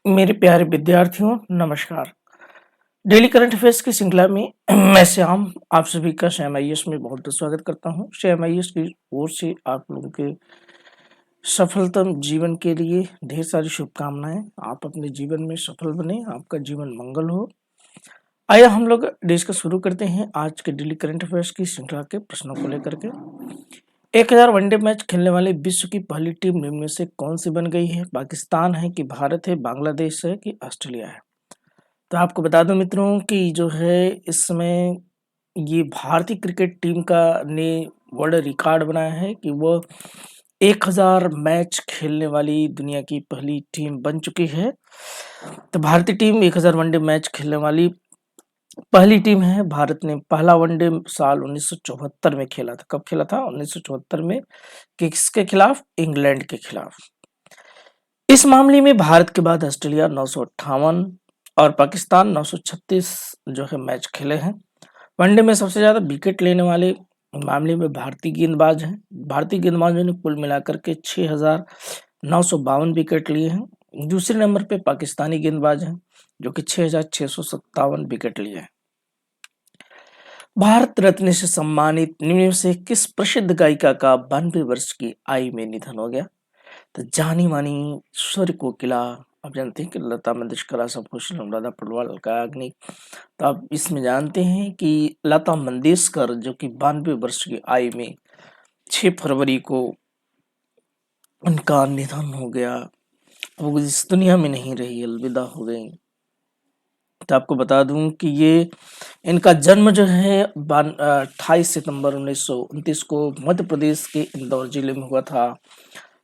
मेरे प्यारे विद्यार्थियों, नमस्कार। डेली करंट अफेयर्स की श्रृंखला में मैं श्याम आप सभी का श्याम आईएएस में बहुत स्वागत करता हूं। श्याम आईएएस की ओर से आप लोगों के सफलतम जीवन के लिए ढेर सारी शुभकामनाएं। आप अपने जीवन में सफल बने, आपका जीवन मंगल हो। आइए हम लोग डिस्कस शुरू करते हैं आज के डेली करंट अफेयर्स की श्रृंखला के प्रश्नों को लेकर के। 1000 वनडे मैच खेलने वाले विश्व की पहली टीम निम्न में से कौन सी बन गई है? पाकिस्तान है कि भारत है, बांग्लादेश है कि ऑस्ट्रेलिया है? तो आपको बता दूं मित्रों कि जो है इस समय ये भारतीय क्रिकेट टीम का ने वर्ल्ड रिकॉर्ड बनाया है कि वो 1000 मैच खेलने वाली दुनिया की पहली टीम बन चुकी है। तो भारतीय टीम 1000 वनडे मैच खेलने वाली पहली टीम है। भारत ने पहला वनडे साल 1974 में खेला था। कब खेला था? 1974 में। किसके खिलाफ? इंग्लैंड के खिलाफ। इस मामले में भारत के बाद ऑस्ट्रेलिया 958 और पाकिस्तान 936 जो है मैच खेले हैं। वनडे में सबसे ज्यादा विकेट लेने वाले मामले में भारतीय गेंदबाज हैं। भारतीय गेंदबाजों ने कुल मिलाकर के 6952 विकेट लिए हैं। दूसरे नंबर पे पाकिस्तानी गेंदबाज हैं जो कि 6657 विकेट लिए हैं। भारत रत्न से सम्मानित निम्न में से किस प्रसिद्ध गायिका का 92 वर्ष की आयु में निधन हो गया? तो जानी मानी स्वर कोकिला, आप जानते हैं कि लता मंगेशकर, आशा भोसले, अनुराधा पौडवाल, अलका याग्निक। तो आप इसमें जानते हैं कि लता मंगेशकर जो कि 92 वर्ष की आयु में 6 फरवरी को उनका निधन हो गया। वो इस दुनिया में नहीं रही, अलविदा हो गई। तो आपको बता दूं कि ये इनका जन्म जो है 28 सितंबर 1929 को मध्य प्रदेश के इंदौर जिले में हुआ था।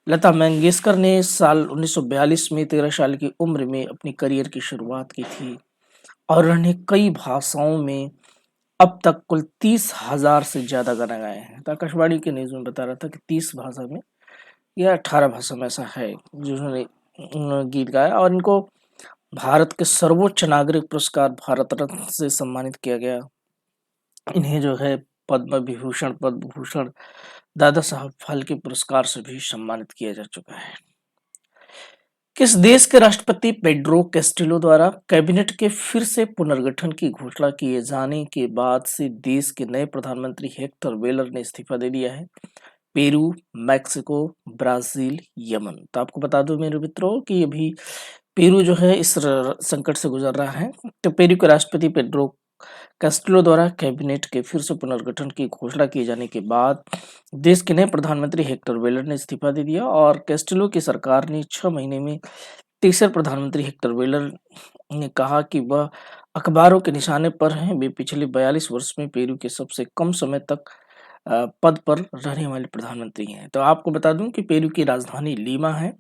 लता मंगेशकर ने साल 1942 में 13 साल की उम्र में अपनी करियर की शुरुआत की थी और उन्होंने कई भाषाओं में अब तक कुल 30,000 से ज्यादा गाना गाए हैं। तो आकाशवाणी के न्यूज में बता रहा था कि 30 भाषा में या 18 भाषा में ऐसा है जो उन्होंने गीत गाया। और इनको भारत के सर्वोच्च नागरिक पुरस्कार भारत रत्न से सम्मानित किया गया। इन्हें जो है पद्म विभूषण, पद्म भूषण, दादा साहब फाल्के पुरस्कार से भी सम्मानित किया जा चुका है। किस देश के राष्ट्रपति पेड्रो कैस्टिलो द्वारा कैबिनेट के फिर से पुनर्गठन की घोषणा किए जाने के बाद से देश के नए प्रधानमंत्री हेक्टर वेलर ने इस्तीफा दे दिया है? Peru, Mexico, Brazil, Yemen. तो आपको बता दूं मेरे मित्रों कि अभी पेरू जो है इस संकट से गुजर रहा है। तो पेरू के राष्ट्रपति पेड्रो कैस्टिलो द्वारा कैबिनेट के फिर से पुनर्गठन की घोषणा किए जाने के बाद देश के नए प्रधानमंत्री हेक्टर वेलर ने इस्तीफा दे दिया और कैस्टिलो की सरकार ने 6 महीने में तीसरे प्रधानमंत्री हेक्टर वेलर ने कहा कि वह अखबारों के निशाने पर हैं। वे पिछले 42 वर्ष में पेरू के सबसे कम समय तक पद पर रहने वाले प्रधानमंत्री हैं। तो आपको बता दूं कि पेरू की राजधानी लीमा है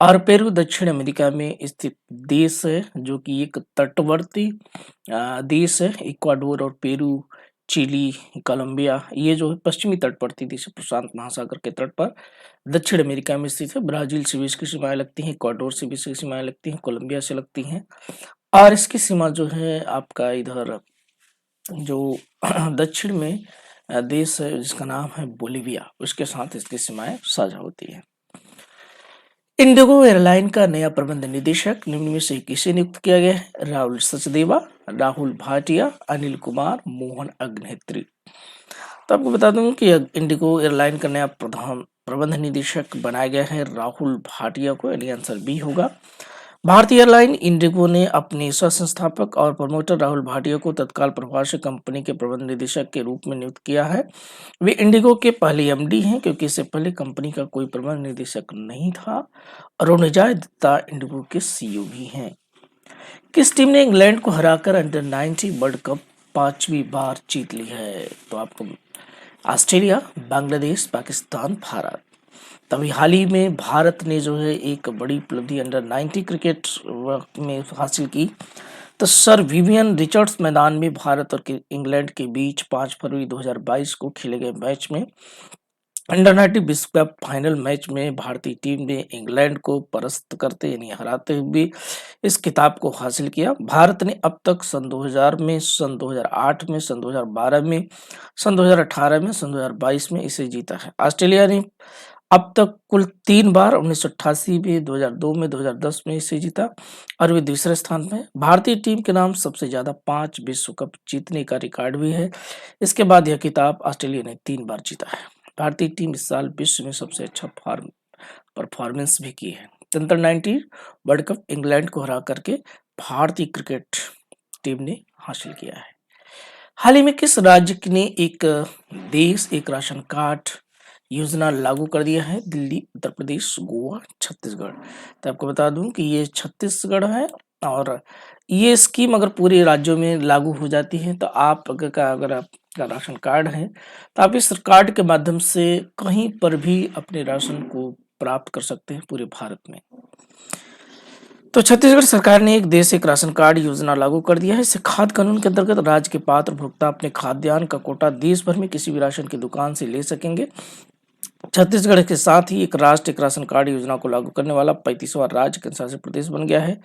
और पेरू दक्षिण अमेरिका में स्थित देश है जो कि एक तटवर्ती देश है। इक्वाडोर और पेरू, चिली, कोलंबिया, ये जो है पश्चिमी तटवर्ती देश है प्रशांत महासागर के तट पर दक्षिण अमेरिका में स्थित है। ब्राजील से भी इसकी सीमाएं लगती हैं, इक्वाडोर से भी इसकी सीमाएं लगती हैं, कोलंबिया से लगती हैं और इसकी सीमा जो है आपका इधर जो दक्षिण में देश है जिसका नाम है बोलिविया, उसके साथ इसकी सीमाएं साझा होती है। इंडिगो एयरलाइन का नया प्रबंध निदेशक निम्न में से किसे नियुक्त किया गया है? राहुल सचदेवा, राहुल भाटिया, अनिल कुमार, मोहन अग्निहोत्री। तो आपको बता दूं कि इंडिगो एयरलाइन का नया प्रबंध निदेशक बनाया गया है राहुल भाटिया को। यानी आंसर बी होगा। भारतीय एयरलाइन इंडिगो ने अपने सह संस्थापक और प्रमोटर राहुल भाटिया को तत्काल प्रभाव से कंपनी के प्रबंध निदेशक के रूप में नियुक्त किया है। वे इंडिगो के पहले एमडी हैं क्योंकि इससे पहले कंपनी का कोई प्रबंध निदेशक नहीं था। और अरुण दत्ता इंडिगो के सीईओ भी हैं। किस टीम ने इंग्लैंड को हराकर अंडर 90 वर्ल्ड कप 5वीं बार जीत ली है? तो आपको ऑस्ट्रेलिया, बांग्लादेश, पाकिस्तान, भारत। तभी हाल ही में भारत ने जो है एक बड़ी उपलब्धि अंडर 90 क्रिकेट में हासिल की। तो सर विवियन रिचर्ड्स मैदान में भारत और इंग्लैंड के बीच 5 फरवरी 2022 को खेले गए मैच में अंडर 90 विश्व कप फाइनल मैच में भारतीय टीम ने इंग्लैंड को परास्त करते यानी हराते हुए इस खिताब को हासिल किया। भारत ने अब तक सन 2000 में, सन 2008 में, सन 2012 में, सन 2018 में, सन 2022 में इसे जीता है। ऑस्ट्रेलिया ने अब तक कुल 3 बार 1988 में, 2002 में, 2010 में इसे जीता और वे दूसरे स्थान पे है। भारतीय टीम के नाम सबसे ज़्यादा 5 विश्व कप जीतने का रिकॉर्ड भी है। इसके बाद यह खिताब ऑस्ट्रेलिया ने 3 बार जीता है। भारतीय टीम इस साल विश्व में सबसे अच्छा परफॉर्मेंस भी की है। अंडर 19 वर्ल्ड कप इंग्लैंड को हरा करके भारतीय क्रिकेट टीम ने हासिल किया है। हाल ही में किस राज्य ने एक देश एक राशन कार्ड योजना लागू कर दिया है? दिल्ली, उत्तर प्रदेश, गोवा, छत्तीसगढ़। तो आपको बता दूं कि ये छत्तीसगढ़ है और ये स्कीम अगर पूरे राज्यों में लागू हो जाती है तो आप अगर आपका राशन कार्ड है तो आप इस कार्ड के माध्यम से कहीं पर भी अपने राशन को प्राप्त कर सकते हैं पूरे भारत में। तो छत्तीसगढ़ सरकार ने एक देश एक राशन कार्ड योजना लागू कर दिया है। इससे खाद्य कानून के अंतर्गत राज्य के पात्र उपभोक्ता अपने खाद्यान्न का कोटा देश भर में किसी भी राशन की दुकान से ले सकेंगे। छत्तीसगढ़ के साथ ही एक राष्ट्र एक राशन कार्ड योजना को लागू करने वाला 35वां राज्य केंद्रशासित प्रदेश बन गया है।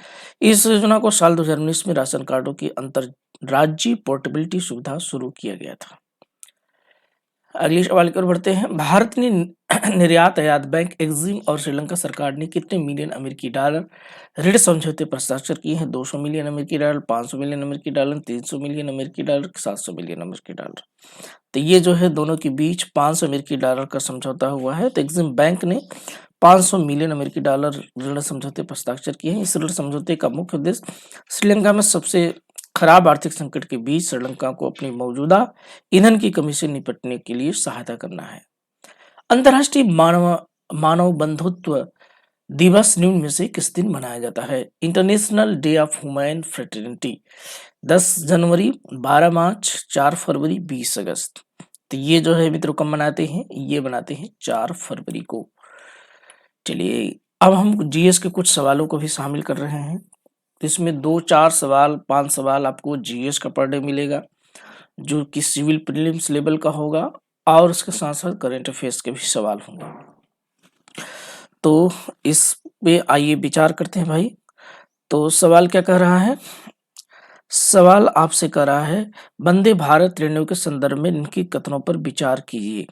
इस योजना को साल 2019 में राशन कार्डों की अंतर राज्य पोर्टेबिलिटी सुविधा शुरू किया गया था। अगले सवाल की ओर बढ़ते हैं। भारत ने निर्यात आयात बैंक एक्जिम और श्रीलंका सरकार ने कितने मिलियन अमेरिकी डॉलर ऋण समझौते पर हस्ताक्षर किए हैं? 200 मिलियन अमेरिकी डॉलर, 500 मिलियन अमेरिकी डॉलर, 300 मिलियन अमेरिकी डॉलर, 700 मिलियन अमेरिकी डॉलर। तो ये जो है दोनों के बीच 500 अमेरिकी डॉलर का समझौता हुआ है। तो एक्जिम बैंक ने 500 मिलियन अमेरिकी डॉलर ऋण समझौते पर हस्ताक्षर किए हैं। इस ऋण समझौते का मुख्य उद्देश्य श्रीलंका में सबसे खराब आर्थिक संकट के बीच श्रीलंका को अपनी मौजूदा ईंधन की कमी से निपटने के लिए सहायता करना है। अंतर्राष्ट्रीय मानव बंधुत्व दिवस निम्न में से किस दिन मनाया जाता है? International day of human fraternity 10 जनवरी, 12 मार्च, 4 फरवरी, 20 अगस्त। तो ये जो है मित्रों कब मनाते हैं? ये मनाते हैं 4 फरवरी को। चलिए अब हम जीएस के कुछ सवालों को भी शामिल कर रहे हैं। इसमें 2, 4 सवाल, 5 सवाल आपको जीएस का पर डे मिलेगा जो कि सिविल प्रीलिम्स लेवल का होगा और उसके साथ साथ करंट अफेयर्स के भी सवाल होंगे। तो इस पे आइए विचार करते हैं भाई। तो सवाल क्या कह रहा है? सवाल आपसे कह रहा है वंदे भारत ट्रेनों के संदर्भ में इनकी कथनों पर विचार कीजिए।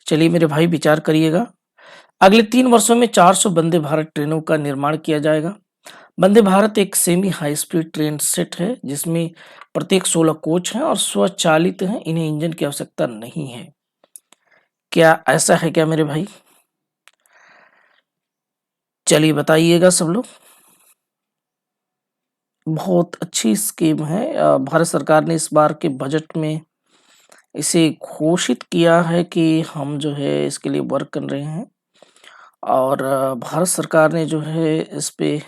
चलिए मेरे भाई विचार करिएगा। अगले 3 वर्षों में 400 वंदे भारत ट्रेनों का निर्माण किया जाएगा। वंदे भारत एक semi high speed train set है जिसमें प्रत्येक 16 कोच हैं और स्वचालित हैं। इन्हें इंजन की आवश्यकता नहीं है। क्या ऐसा है क्या मेरे भाई? चलिए बताइएगा सब लोग। बहुत अच्छी स्कीम है। भारत सरकार ने इस बार के बजट में इसे घोषित किया है कि हम जो है इसके लिए वर्क कर रहे हैं और भारत सरकार ने जो है इस पे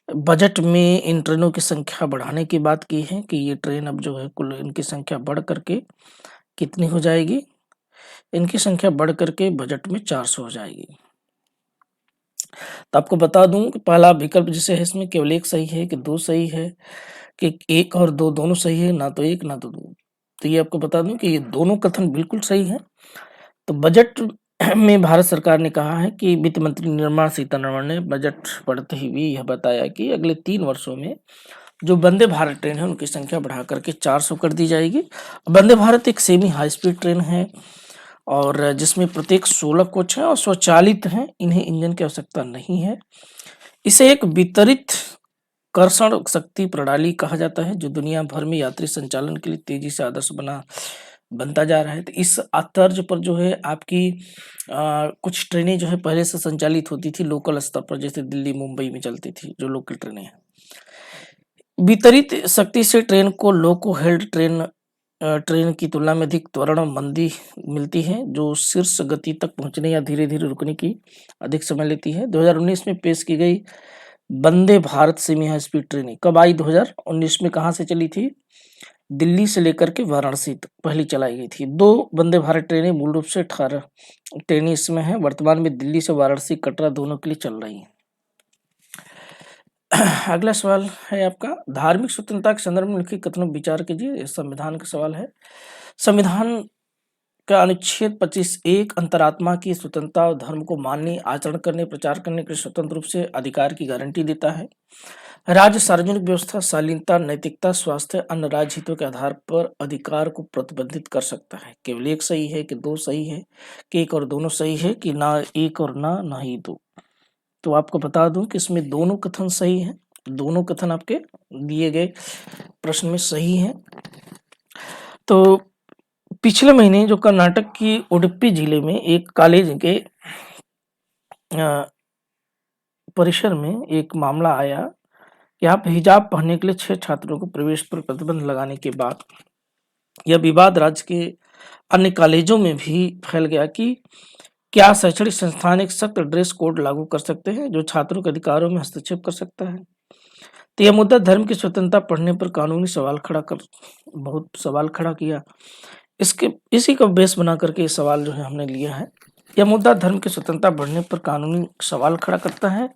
बजट में इन ट्रेनों की संख्या बढ़ाने की बात की है कि ये ट्रेन अब जो है कुल इनकी संख्या बढ़ करके कितनी हो जाएगी? इनकी संख्या बढ़ करके बजट में 400 हो जाएगी। तो आपको बता दूं कि पहला विकल्प जिसे है इसमें केवल एक सही है कि 2 सही है कि 1 और 2 दोनों सही है, ना तो 1 ना तो 2। तो ये आपको बता दूं कि ये दोनों कथन बिल्कुल सही है। तो बजट में भारत सरकार ने कहा है कि वित्त मंत्री निर्मला सीतारमण ने बजट पढ़ते हुए यह बताया कि अगले 3 वर्षों में जो वंदे भारत ट्रेन है उनकी संख्या बढ़ा करके 400 कर दी जाएगी। वंदे भारत एक सेमी हाई स्पीड ट्रेन है और जिसमें प्रत्येक 16 कोच हैं और स्वचालित हैं। इन्हें इंजन की आवश्यकता नहीं है। इसे एक वितरित कर्षण शक्ति प्रणाली कहा जाता है जो दुनिया भर में यात्री संचालन के लिए तेजी से आदर्श बनता जा रहा है। तो इस तर्ज पर जो है आपकी कुछ ट्रेनें जो है पहले से संचालित होती थी लोकल स्तर पर, जैसे दिल्ली मुंबई में चलती थी जो लोकल ट्रेनें हैं। वितरित शक्ति से ट्रेन को लोको हेल्ड ट्रेन की तुलना में अधिक त्वरण और मंदी मिलती है जो शीर्ष गति तक पहुंचने या धीरे धीरे रुकने की अधिक समय लेती है। 2019 में पेश की गई Vande Bharat semi high speed ट्रेनें कब आई? 2019 में कहाँ से चली थी? दिल्ली से लेकर के वाराणसी तक पहली चलाई गई थी। 2 वंदे भारत ट्रेनें मूल रूप से 18 ट्रेनें इसमें हैं। वर्तमान में दिल्ली से वाराणसी कटरा दोनों के लिए चल रही हैं। अगला सवाल है आपका धार्मिक स्वतंत्रता के संदर्भ में लिखित कथनों पर विचार कीजिए। ये संविधान का सवाल है। संविधान का अनुच्छेद 25(1) अंतरात्मा की स्वतंत्रता और धर्म को मानने, आचरण करने, प्रचार करने के स्वतंत्र रूप से अधिकार की गारंटी देता है। राज्य सार्वजनिक व्यवस्था, शालीनता, नैतिकता, स्वास्थ्य, अन्य राज्य हितों के आधार पर अधिकार को प्रतिबंधित कर सकता है। केवल एक सही है कि दो सही है, कि एक और दोनों सही है, कि ना एक और ना ही दो। तो आपको बता दूं कि इसमें दोनों कथन सही है। दोनों कथन आपके दिए गए प्रश्न में सही है। तो पिछले महीने जो कर्नाटक की उडुपी जिले में एक कॉलेज के परिसर में एक मामला आया कि आप हिजाब पहनने के लिए 6 छात्रों को प्रवेश पर प्रतिबंध लगाने के बाद यह विवाद राज्य के अन्य कॉलेजों में भी फैल गया कि क्या शैक्षणिक संस्थान एक सख्त ड्रेस कोड लागू कर सकते हैं जो छात्रों के अधिकारों में हस्तक्षेप कर सकता है। तो यह मुद्दा धर्म की स्वतंत्रता पढ़ने पर कानूनी सवाल खड़ा कर बहुत सवाल खड़ा किया। इसी को बेस बना करके ये सवाल जो है हमने लिया है। यह मुद्दा धर्म की स्वतंत्रता बढ़ने पर कानूनी सवाल खड़ा करता है।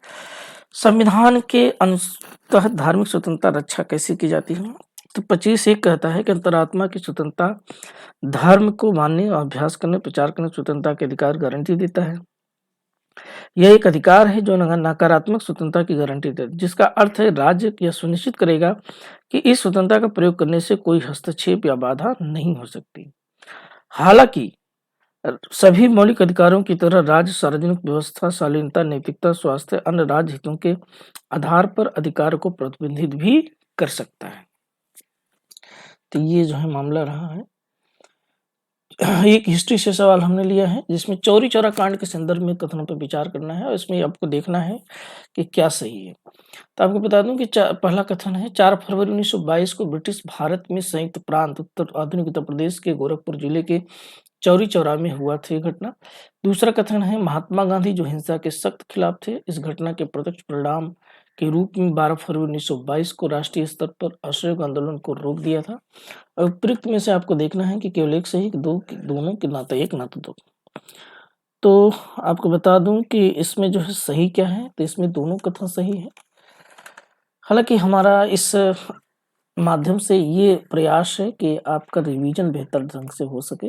संविधान के तहत धार्मिक स्वतंत्रता रक्षा कैसे की जाती है? तो 25 एक कहता है कि अंतरात्मा की स्वतंत्रता धर्म को मानने और अभ्यास करने, प्रचार करने स्वतंत्रता के अधिकार गारंटी देता है। यह एक अधिकार है जो नकारात्मक स्वतंत्रता की गारंटी देता है, जिसका अर्थ है राज्य यह सुनिश्चित करेगा कि इस स्वतंत्रता का प्रयोग करने से कोई हस्तक्षेप या बाधा नहीं हो सकती। हालांकि सभी मौलिक अधिकारों की तरह राज्य सार्वजनिक व्यवस्था, शालीनता, नैतिकता, स्वास्थ्य, अन्य राज्य हितों के आधार पर अधिकार को प्रतिबंधित भी कर सकता है। तो ये जो है मामला रहा है। एक हिस्ट्री से सवाल हमने लिया है जिसमें चौरी चौरा कांड के संदर्भ में कथनों पर विचार करना है और इसमें आपको देखना है कि क्या सही है। तो आपको बता दूं कि पहला कथन है 4 फरवरी 1922 को ब्रिटिश भारत में संयुक्त प्रांत आधुनिक उत्तर प्रदेश के गोरखपुर जिले के चौरी चौरा में हुआ था ये घटना। दूसरा कथन है महात्मा गांधी जो हिंसा के सख्त खिलाफ थे, इस घटना के प्रत्यक्ष परिणाम के रूप में 12 फरवरी 1922 को राष्ट्रीय स्तर पर असहयोग आंदोलन को रोक दिया था। उपयुक्त में से आपको देखना है कि केवल एक सही, दो दोनों के ना तो एक ना तो दो। तो आपको बता दूं कि इसमें जो है सही क्या है, तो इसमें दोनों कथन सही है। हालांकि हमारा इस माध्यम से ये प्रयास है कि आपका रिवीजन बेहतर ढंग से हो सके।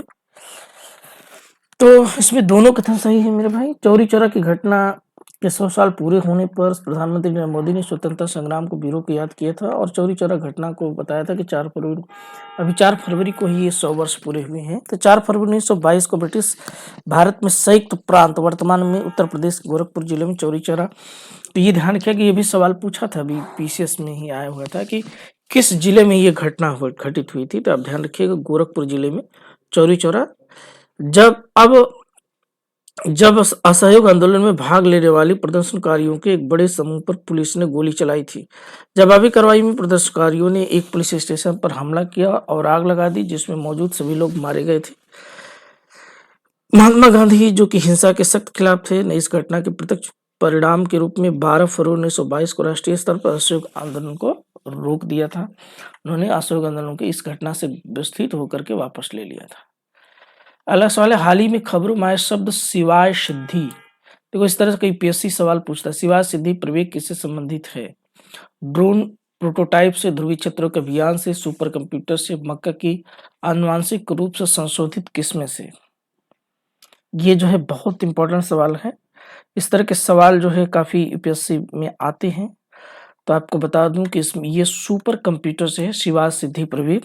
तो इसमें दोनों कथन सही है मेरे भाई। चौरी चौरा की घटना के 100 साल पूरे होने पर प्रधानमंत्री नरेंद्र मोदी ने स्वतंत्रता संग्राम को वीरों को याद किया था और चौरी चौरा घटना को बताया था कि 4 फरवरी को ही ये 100 वर्ष पूरे हुए हैं। तो 4 फरवरी 1922 को ब्रिटिश भारत में संयुक्त प्रांत वर्तमान में उत्तर प्रदेश के गोरखपुर जिले में चौरी चौरा। तो ये ध्यान रखिए कि ये भी सवाल पूछा था, अभी पीसीएस में ही आया हुआ था कि किस जिले में ये घटना घटित हुई थी। तो आप ध्यान रखिएगा गोरखपुर जिले में चौरी चौरा। जब असहयोग आंदोलन में भाग लेने वाले प्रदर्शनकारियों के एक बड़े समूह पर पुलिस ने गोली चलाई थी। जवाबी कार्रवाई में प्रदर्शनकारियों ने एक पुलिस स्टेशन पर हमला किया और आग लगा दी जिसमें मौजूद सभी लोग मारे गए थे। महात्मा गांधी जो कि हिंसा के सख्त खिलाफ थे ने इस घटना के प्रत्यक्ष परिणाम के रूप में 12 फरवरी 1922 को राष्ट्रीय स्तर पर असहयोग आंदोलन को रोक दिया था। उन्होंने असहयोग आंदोलन के इस घटना से विस्थित होकर के वापस ले लिया था। अगला सवाल है हाल ही में खबरों में आए शब्द शिवाय सिद्धि। देखो इस तरह से कई पीएससी सवाल पूछता है, शिवाय सिद्धि प्रवेग किससे संबंधित है? ड्रोन प्रोटोटाइप से, ध्रुवीय क्षेत्रों के अभियान से, सुपर कंप्यूटर से, मक्का की आनुवांशिक रूप से संशोधित किस्में से। ये जो है बहुत इंपॉर्टेंट सवाल है। इस तरह के सवाल जो है काफी यूपीएससी में आते हैं। तो आपको बता दूं कि इसमें ये सुपर कंप्यूटर से है शिवाय सिद्धि प्रवेग।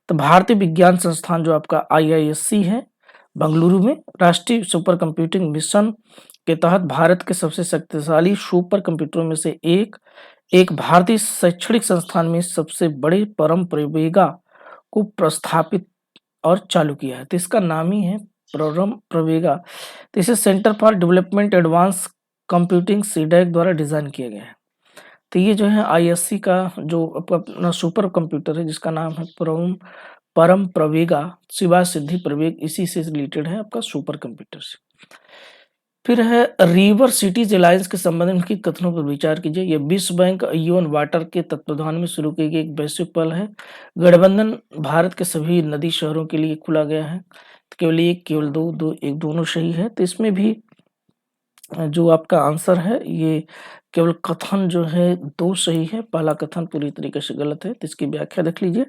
तो भारतीय विज्ञान संस्थान जो आपका IISc है बंगलुरु में राष्ट्रीय सुपर कंप्यूटिंग मिशन के तहत भारत के सबसे शक्तिशाली सुपर कंप्यूटरों में से एक भारतीय शैक्षणिक संस्थान में सबसे बड़े परम प्रवेगा को प्रस्थापित और चालू किया है। तो इसका नाम ही है परम प्रवेगा। तो इसे centre for development advance computing CDAC द्वारा डिजाइन किया गया है। तो ये जो है ISC का जो अपना सुपर कंप्यूटर है जिसका नाम है परम प्रवेगा शिवाय सिद्धि प्रवेग, इसी से रिलेटेड है आपका सुपर कंप्यूटर से। फिर है रिवर सिटीज अलायंस के संबंध में की कथनों पर विचार कीजिए। यह विश्व बैंक यूएन वाटर के तत्वाधान में शुरू की गई एक वैश्विक पहल है। गठबंधन भारत के सभी नदी शहरों के लिए खुला गया है। तो केवल एक, केवल दो एक, दोनों सही है। तो इसमें भी जो आपका आंसर है ये केवल कथन जो है 2 सही है, पहला कथन पूरी तरीके से गलत है। तो इसकी व्याख्या देख लीजिए।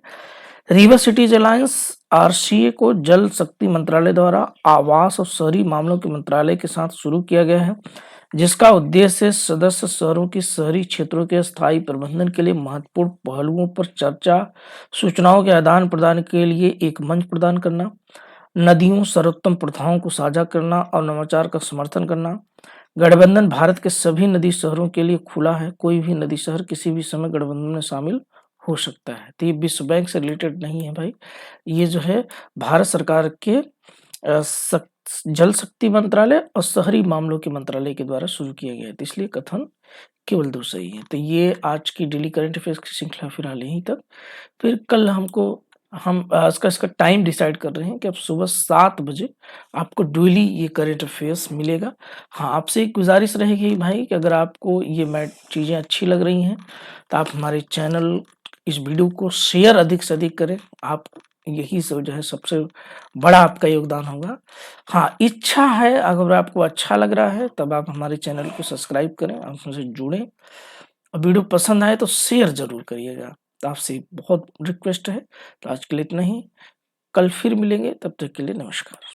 रिवर सिटीज अलायंस RCA को जल शक्ति मंत्रालय द्वारा आवास और शहरी मामलों के मंत्रालय के साथ शुरू किया गया है। जिसका उद्देश्य सदस्य शहरों की शहरी क्षेत्रों के स्थायी प्रबंधन के लिए महत्वपूर्ण पहलुओं पर चर्चा, सूचनाओं के आदान-प्रदान के लिए एक मंच प्रदान करना, नदियों, सर्वोत्तम प्रथाओं को साझा करना और नवाचार का समर्थन करना। गठबंधन भारत के सभी नदी शहरों के लिए खुला है। कोई भी नदी शहर किसी भी समय गठबंधन में शामिल हो सकता है। तो ये विश्व बैंक से रिलेटेड नहीं है भाई। ये जो है भारत सरकार के जल शक्ति मंत्रालय और शहरी मामलों के मंत्रालय के द्वारा शुरू किया गया है। तो इसलिए कथन केवल 2 सही है। तो ये आज की डेली करंट अफेयर्स की श्रृंखला फिलहाल यहीं तक। फिर कल हम इसका टाइम डिसाइड कर रहे हैं कि अब सुबह 7 बजे आपको डेली ये करंट अफेयर्स मिलेगा। हाँ, आपसे एक गुज़ारिश रहेगी भाई कि अगर आपको ये चीज़ें अच्छी लग रही हैं, तो आप हमारे चैनल इस वीडियो को शेयर अधिक से अधिक करें। आप यही सब जो है सबसे बड़ा आपका योगदान होगा। हाँ, इच्छा है अगर आपको अच्छा लग रहा है तब आप हमारे चैनल को सब्सक्राइब करें, आप हमसे जुड़ें और वीडियो पसंद आए तो शेयर ज़रूर करिएगा। तो आपसे बहुत रिक्वेस्ट है। तो आज के लिए इतना ही। कल फिर मिलेंगे, तब तक के लिए नमस्कार।